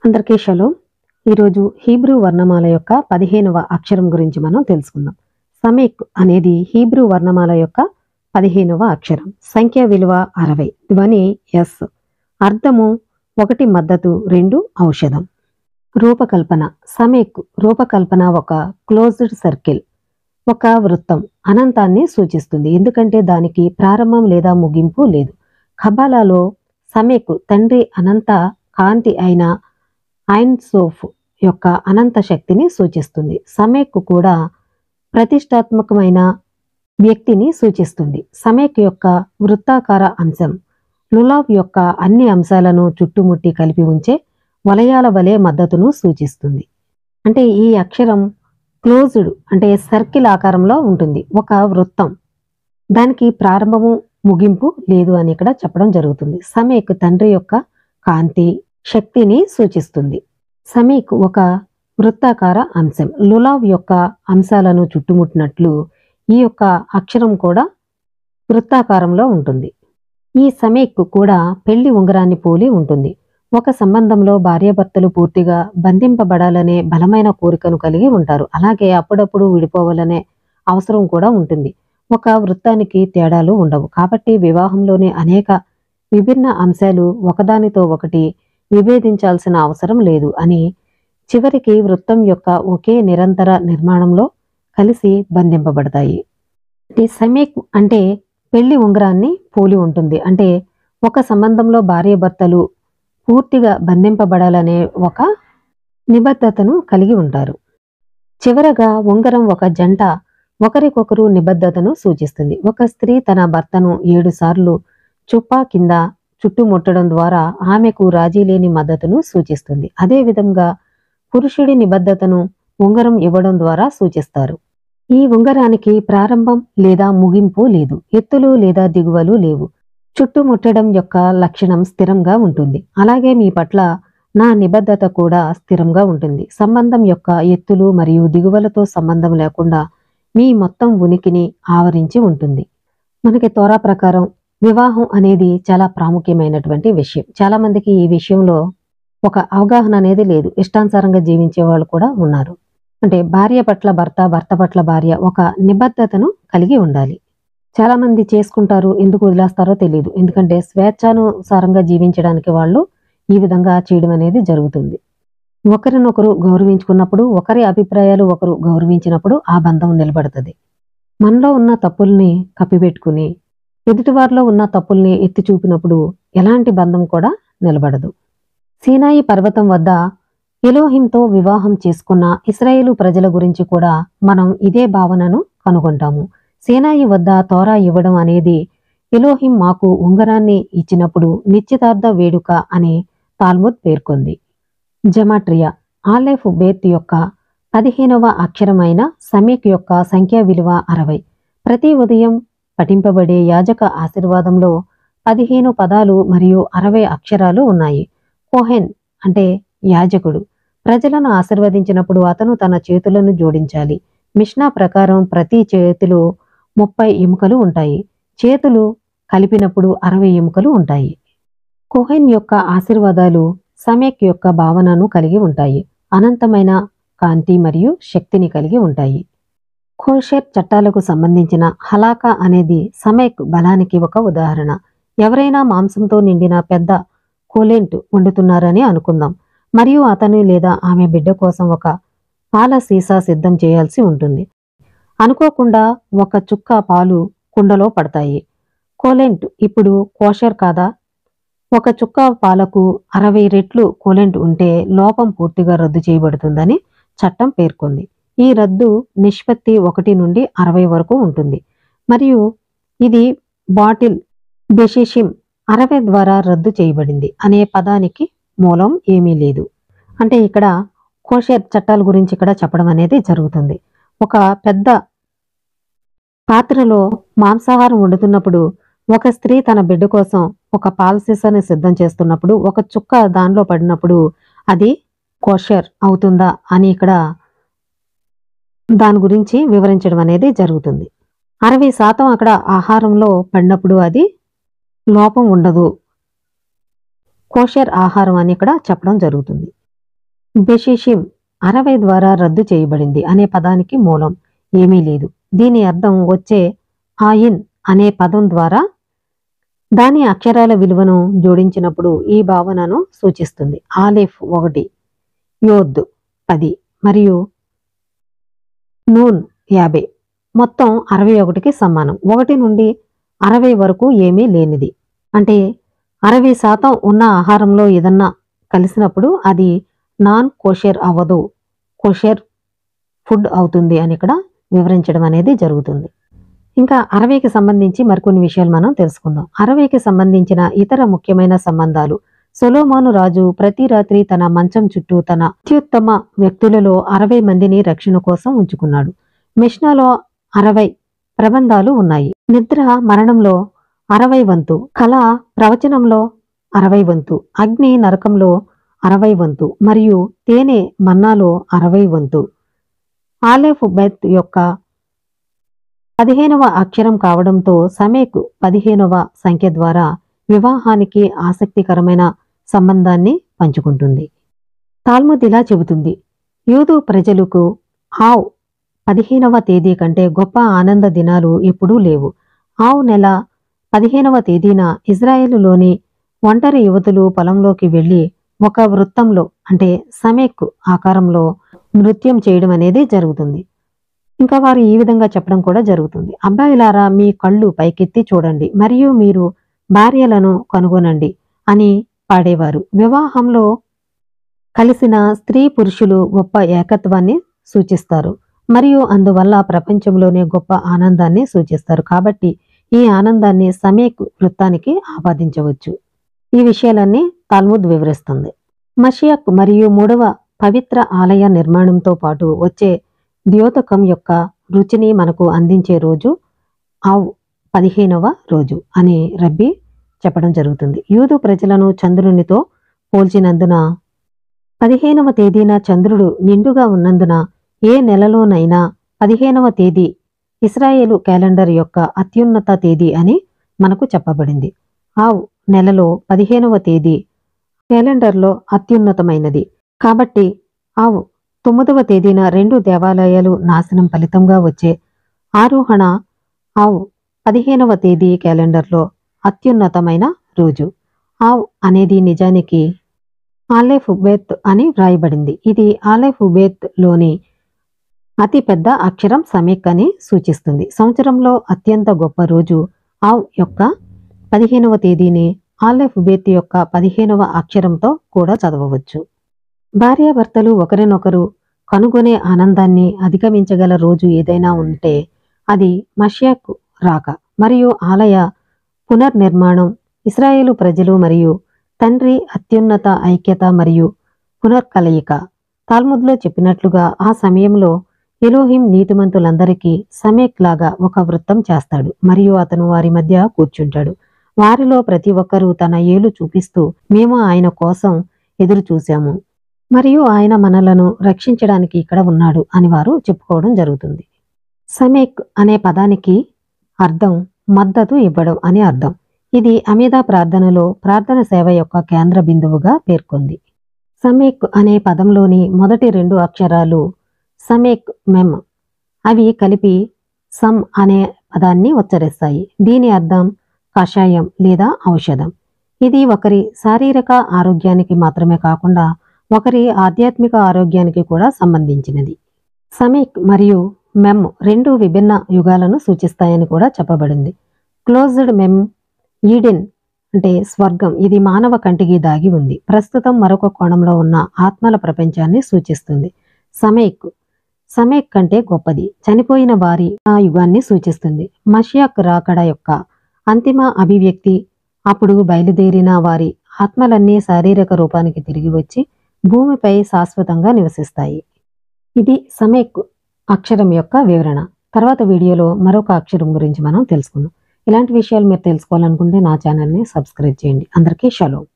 అందరికీ షలోం. ఈరోజు హీబ్రూ వర్ణమాల యొక్క 15వ అక్షరం గురించి మనం తెలుసుకుందాం. సమేక్ అనేది హీబ్రూ వర్ణమాల యొక్క 15వ అక్షరం. సంఖ్య విలువ 60. ధ్వని ఎస్. అర్థము 1 మద్దతు, 2 ఔషధం. రూపకల్పన. సమేక్ రూపకల్పన ఒక క్లోజ్డ్ సర్కిల్, ఒక వృత్తం అనంతాన్ని సూచిస్తుంది, ఎందుకంటే దానికి ప్రారంభం లేదా ముగింపు లేదు. ఖబాలాలో సమేక్ తండ్రి అనంత కాంతి అయిన ఐన్ సోఫ్ యొక్క అనంత శక్తిని సూచిస్తుంది. సమేక్ కూడా ప్రతిష్టాత్మకమైన వ్యక్తిని సూచిస్తుంది. సమేక్ యొక్క వృత్తాకార అంశం లులావ్ యొక్క అన్ని అంశాలను చుట్టుముట్టి కలిపి ఉంచే వలయాల వలె మద్దతును సూచిస్తుంది. అంటే ఈ అక్షరం క్లోజ్డ్ అంటే సర్కిల్ ఆకారంలో ఉంటుంది, ఒక వృత్తం, దానికి ప్రారంభము ముగింపు లేదు అని ఇక్కడ చెప్పడం జరుగుతుంది. సమేక్ తండ్రి యొక్క కాంతి శక్తిని సూచిస్తుంది. సమేక్ ఒక వృత్తాకార అంశం లులావ్ యొక్క అంశాలను చుట్టుముట్టినట్లు ఈ యొక్క అక్షరం కూడా వృత్తాకారంలో ఉంటుంది. ఈ సమేక్ కూడా పెళ్లి ఉంగరాన్ని పోలి ఉంటుంది. ఒక సంబంధంలో భార్యాభర్తలు పూర్తిగా బంధింపబడాలనే బలమైన కోరికను కలిగి ఉంటారు. అలాగే అప్పుడప్పుడు విడిపోవాలనే అవసరం కూడా ఉంటుంది. ఒక వృత్తానికి తేడాలు ఉండవు. కాబట్టి వివాహంలోని అనేక విభిన్న అంశాలు ఒకదానితో ఒకటి విభేదించాల్సిన అవసరం లేదు అని చివరికి వృత్తం యొక్క ఒకే నిరంతర నిర్మాణంలో కలిసి బంధింపబడతాయి. సమేక్ అంటే పెళ్లి ఉంగరాన్ని పోలి ఉంటుంది. అంటే ఒక సంబంధంలో భార్యాభర్తలు పూర్తిగా బంధింపబడాలనే ఒక నిబద్ధతను కలిగి ఉంటారు. చివరగా ఉంగరం ఒక జంట ఒకరికొకరు నిబద్ధతను సూచిస్తుంది. ఒక స్త్రీ తన భర్తను 7 సార్లు చుప్పా కింద చుట్టుముట్టడం ద్వారా ఆమెకు రాజీ లేని మద్దతును సూచిస్తుంది. అదేవిధంగా పురుషుడి నిబద్ధతను ఉంగరం ఇవ్వడం ద్వారా సూచిస్తారు. ఈ ఉంగరానికి ప్రారంభం లేదా ముగింపు లేదు, ఎత్తులు లేదా దిగువలు లేవు. చుట్టుముట్టడం యొక్క లక్షణం స్థిరంగా ఉంటుంది. అలాగే మీ పట్ల నా నిబద్ధత కూడా స్థిరంగా ఉంటుంది. సంబంధం యొక్క ఎత్తులు మరియు దిగువలతో సంబంధం లేకుండా మీ మొత్తం ఉనికిని ఆవరించి ఉంటుంది. మనకి తోరా ప్రకారం వివాహం అనేది చాలా ప్రాముఖ్యమైనటువంటి విషయం. చాలా మందికి ఈ విషయంలో ఒక అవగాహన అనేది లేదు. ఇష్టానుసారంగా జీవించే వాళ్ళు కూడా ఉన్నారు. అంటే భార్య పట్ల భర్త, భర్త పట్ల భార్య ఒక నిబద్ధతను కలిగి ఉండాలి. చాలా మంది చేసుకుంటారు, ఎందుకు వదిలేస్తారో తెలియదు. ఎందుకంటే స్వేచ్ఛానుసారంగా జీవించడానికి వాళ్ళు ఈ విధంగా చేయడం అనేది జరుగుతుంది. ఒకరినొకరు గౌరవించుకున్నప్పుడు, ఒకరి అభిప్రాయాలు ఒకరు గౌరవించినప్పుడు ఆ బంధం నిలబడుతుంది. మనలో ఉన్న తప్పుల్ని కప్పిపెట్టుకుని ఎదుటివారిలో ఉన్న తప్పుల్ని ఎత్తి చూపినప్పుడు ఎలాంటి బంధం కూడా నిలబడదు. సీనాయి పర్వతం వద్ద ఎలోహింతో వివాహం చేసుకున్న ఇశ్రాయేలు ప్రజల గురించి కూడా మనం ఇదే భావనను కనుగొంటాము. సీనాయి వద్ద తోరా ఇవ్వడం అనేది ఎలోహిం మాకు ఉంగరాన్ని ఇచ్చినప్పుడు నిశ్చితార్థ వేడుక అని తాల్ముద్ పేర్కొంది. జమాట్రియా ఆలెఫ్ బేత్ యొక్క 15వ అక్షరమైన సమేక్ యొక్క సంఖ్యా విలువ 60. ప్రతి ఉదయం పఠింపబడే యాజక ఆశీర్వాదంలో 15 పదాలు మరియు 60 అక్షరాలు ఉన్నాయి. కోహెన్ అంటే యాజకుడు ప్రజలను ఆశీర్వదించినప్పుడు అతను తన చేతులను జోడించాలి. మిష్నా ప్రకారం ప్రతి చేతిలో 30 ఎముకలు ఉంటాయి. చేతులు కలిపినప్పుడు 60 ఎముకలు ఉంటాయి. కోహెన్ యొక్క ఆశీర్వాదాలు సమేక్ యొక్క భావనను కలిగి ఉంటాయి. అనంతమైన కాంతి మరియు శక్తిని కలిగి ఉంటాయి. కోషర్ చట్టాలకు సంబంధించిన హలాకా అనేది సమేక్ బలానికి ఒక ఉదాహరణ. ఎవరైనా మాంసంతో నిండిన పెద్ద కోలెంట్ వండుతున్నారని అనుకుందాం, మరియు అతను లేదా ఆమె బిడ్డ కోసం ఒక పాల సీసా సిద్ధం చేయాల్సి ఉంటుంది. అనుకోకుండా ఒక చుక్క పాలు కుండలో పడతాయి. కోలెంట్ ఇప్పుడు కోషర్ కాదా? ఒక చుక్క పాలకు 60 రెట్లు కోలెంట్ ఉంటే లోపం పూర్తిగా రద్దు చేయబడుతుందని చట్టం పేర్కొంది. ఈ రద్దు నిష్పత్తి 1 నుండి 60 వరకు ఉంటుంది, మరియు ఇది బాటిల్ బెషిషిమ్ 60 ద్వారా రద్దు చేయబడింది అనే పదానికి మూలం ఏమీ లేదు. అంటే ఇక్కడ కోషర్ చట్టాల గురించి ఇక్కడ చెప్పడం అనేది జరుగుతుంది. ఒక పెద్ద పాత్రలో మాంసాహారం వండుతున్నప్పుడు ఒక స్త్రీ తన బిడ్డ కోసం ఒక పాల సీసాని సిద్ధం చేస్తున్నప్పుడు ఒక చుక్క దానిలో పడినప్పుడు అది కోషర్ అవుతుందా అని ఇక్కడ దాని గురించి వివరించడం అనేది జరుగుతుంది. 60% అక్కడ ఆహారంలో పడినప్పుడు అది లోపం ఉండదు, కోషర్ ఆహారం అని ఇక్కడ చెప్పడం జరుగుతుంది. బెషిషిం 60 ద్వారా రద్దు చేయబడింది అనే పదానికి మూలం ఏమీ లేదు. దీని అర్థం వచ్చే ఆయిన్ అనే పదం ద్వారా దాని అక్షరాల విలువను జోడించినప్పుడు ఈ భావనను సూచిస్తుంది. ఆలెఫ్ 1, యోద్ 10 మరియు నూన్ 50 మొత్తం 61కి సమానం. 1 నుండి 60 వరకు ఏమీ లేనిది. అంటే 60% ఉన్న ఆహారంలో ఏదన్నా కలిసినప్పుడు అది నాన్ కోషర్ అవ్వదు, కోషర్ ఫుడ్ అవుతుంది అని ఇక్కడ వివరించడం అనేది జరుగుతుంది. ఇంకా 60కి సంబంధించి మరికొన్ని విషయాలు మనం తెలుసుకుందాం. 60కి సంబంధించిన ఇతర ముఖ్యమైన సంబంధాలు. సొలొమోను రాజు ప్రతి రాత్రి తన మంచం చుట్టూ తన అత్యుత్తమ వ్యక్తులలో 60 మందిని రక్షణ కోసం ఉంచుకున్నాడు. మిష్నాలో 60 ప్రబంధాలు ఉన్నాయి. నిద్ర మరణంలో 60 వంతు, కళ ప్రవచనంలో 60 వంతు, అగ్ని నరకంలో 60 వంతు మరియు తేనె మన్నాలో 60 వంతు. ఆలెఫ్ బెత్ యొక్క 15వ అక్షరం కావడంతో సమేక్ 15వ సంఖ్య ద్వారా వివాహానికి ఆసక్తికరమైన సంబంధాన్ని పంచుకుంటుంది. తాల్ముద్ ఇలా చెబుతుంది, యూదు ప్రజలకు ఆవ్ 15వ తేదీ కంటే గొప్ప ఆనంద దినాలు ఎప్పుడూ లేవు. ఆవ్ నెల 15వ తేదీన ఇజ్రాయేలులోని ఒంటరి యువతులు పొలంలోకి వెళ్లి ఒక వృత్తంలో అంటే సమేక్ ఆకారంలో నృత్యం చేయడం అనేది జరుగుతుంది. ఇంకా వారు ఈ విధంగా చెప్పడం కూడా జరుగుతుంది. అబ్బాయిలారా, మీ కళ్ళు పైకెత్తి చూడండి మరియు మీరు భార్యలను కనుగొనండి అని పాడేవారు. వివాహంలో కలిసిన స్త్రీ పురుషులు గొప్ప ఏకత్వాన్ని సూచిస్తారు మరియు అందువల్ల ప్రపంచంలోనే గొప్ప ఆనందాన్ని సూచిస్తారు. కాబట్టి ఈ ఆనందాన్ని సమేక్ వృత్తానికి ఆపాదించవచ్చు. ఈ విషయాలన్నీ తాల్ముద్ వివరిస్తుంది. మషియాక్ మరియు 3వ పవిత్ర ఆలయ నిర్మాణంతో పాటు వచ్చే ద్యోతకం యొక్క రుచిని మనకు అందించే రోజు ఆవ్ 15వ రోజు అని రబ్బీ చెప్పడం జరుగుతుంది. యూదు ప్రజలను చంద్రునితో పోల్చినందున 15వ తేదీన చంద్రుడు నిండుగా ఉన్నందున ఏ నెలలోనైనా 15వ తేదీ ఇస్రాయేలు క్యాలెండర్ యొక్క అత్యున్నత తేదీ అని మనకు చెప్పబడింది. ఆవ్ నెలలో 15వ తేదీ క్యాలెండర్లో అత్యున్నతమైనది. కాబట్టి ఆవ్ 9వ తేదీన 2 దేవాలయాలు నాశనం ఫలితంగా వచ్చే ఆరోహణ ఆవ్ 15వ తేదీ క్యాలెండర్లో అత్యున్నతమైన రోజు. ఆవ్ అనేది నిజానికి ఆలెఫ్ బెత్ అని వ్రాయబడింది. ఇది ఆలెఫ్ బెత్ లోని అతి పెద్ద అక్షరం సమేక్ అని సూచిస్తుంది. సంవత్సరంలో అత్యంత గొప్ప రోజు ఆవ్ యొక్క 15వ తేదీని ఆలెఫ్ బెత్ యొక్క 15వ అక్షరంతో కూడా చదవవచ్చు. భార్యాభర్తలు ఒకరినొకరు కనుగొనే ఆనందాన్ని అధిగమించగల రోజు ఏదైనా ఉంటే అది మషియాకు రాక మరియు ఆలయ పునర్నిర్మాణం, ఇస్రాయేలు ప్రజలు మరియు తండ్రి అత్యున్నత ఐక్యత మరియు పునర్కలయిక. తాల్ముద్లో చెప్పినట్లుగా ఆ సమయంలో ఎలోహిం నీతిమంతులందరికీ సమేక్ లాగా ఒక వృత్తం చేస్తాడు మరియు అతను వారి మధ్య కూర్చుంటాడు. వారిలో ప్రతి ఒక్కరూ తన ఏలు చూపిస్తూ మేము ఆయన కోసం ఎదురు చూశాము మరియు ఆయన మనలను రక్షించడానికి ఇక్కడ ఉన్నాడు అని వారు చెప్పుకోవడం జరుగుతుంది. సమేక్ అనే పదానికి అర్థం మద్దతు ఇవ్వడం అని అర్థం. ఇది అమీదా ప్రార్థనలో ప్రార్థన సేవ యొక్క కేంద్ర బిందువుగా పేర్కొంది. సమేక్ అనే పదంలోని మొదటి 2 అక్షరాలు సమేక్ మెమ్. అవి కలిపి సమ్ అనే పదాన్ని ఉచ్చరిస్తాయి. దీని అర్థం కషాయం లేదా ఔషధం. ఇది ఒకరి శారీరక ఆరోగ్యానికి మాత్రమే కాకుండా ఒకరి ఆధ్యాత్మిక ఆరోగ్యానికి కూడా సంబంధించినది. సమేక్ మరియు మెమ్ 2 విభిన్న యుగాలను సూచిస్తాయని కూడా చెప్పబడింది. క్లోజ్డ్ మెమ్ ఈడెన్ అంటే స్వర్గం, ఇది మానవ కంటికి దాగి ఉంది. ప్రస్తుతం మరొక కోణంలో ఉన్న ఆత్మల ప్రపంచాన్ని సూచిస్తుంది. సమేక్ కంటే గొప్పది, చనిపోయిన వారి ఆ యుగాన్ని సూచిస్తుంది. మషియాక్ రాకడ యొక్క అంతిమ అభివ్యక్తి. అప్పుడు బయలుదేరిన వారి ఆత్మలన్నీ శారీరక రూపానికి తిరిగి వచ్చి భూమిపై శాశ్వతంగా నివసిస్తాయి. ఇది సమేక్ అక్షరం యొక్క వివరణ. తర్వాత వీడియోలో మరొక అక్షరం గురించి మనం తెలుసుకుందాం. ఇలాంటి విషయాలు మీరు తెలుసుకోవాలనుకుంటే నా ఛానల్ని సబ్స్క్రైబ్ చేయండి. అందరికీ షలోమ్.